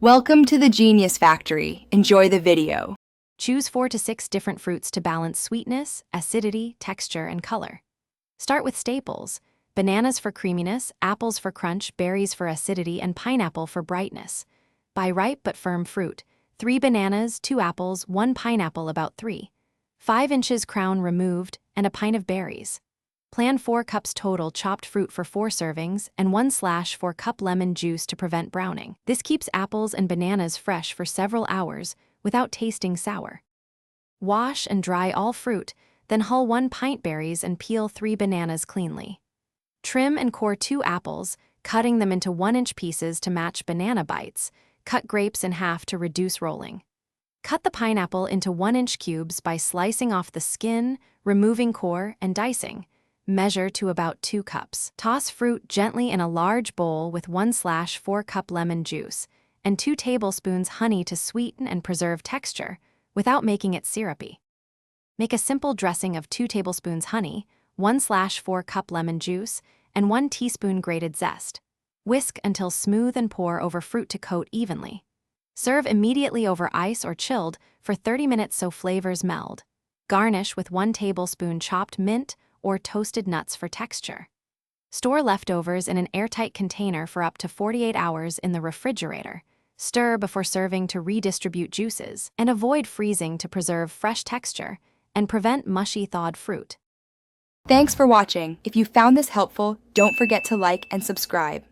Welcome to the Genius Factory. Enjoy the video. Choose 4 to 6 different fruits to balance sweetness, acidity, texture, and color. Start with staples: bananas for creaminess, apples for crunch, berries for acidity, and pineapple for brightness. Buy ripe but firm fruit: 3 bananas, 2 apples, 1 pineapple about 3. 5 inches crown removed, and a pint of berries. Plan 4 cups total chopped fruit for 4 servings and 1/4 cup lemon juice to prevent browning. This keeps apples and bananas fresh for several hours without tasting sour. Wash and dry all fruit, then hull 1 pint berries and peel 3 bananas cleanly. Trim and core 2 apples, cutting them into 1-inch pieces to match banana bites. Cut grapes in half to reduce rolling. Cut the pineapple into 1-inch cubes by slicing off the skin, removing core, and dicing. Measure to about 2 cups. Toss fruit gently in a large bowl with 1/4 cup lemon juice and 2 tablespoons honey to sweeten and preserve texture without making it syrupy. Make a simple dressing of 2 tablespoons honey, 1/4 cup lemon juice, and 1 teaspoon grated zest. Whisk until smooth and pour over fruit to coat evenly. Serve immediately over ice or chilled for 30 minutes so flavors meld. Garnish with 1 tablespoon chopped mint or toasted nuts for texture. Store leftovers in an airtight container for up to 48 hours in the refrigerator. Stir before serving to redistribute juices, and avoid freezing to preserve fresh texture and prevent mushy thawed fruit. Thanks for watching. If you found this helpful, don't forget to like and subscribe.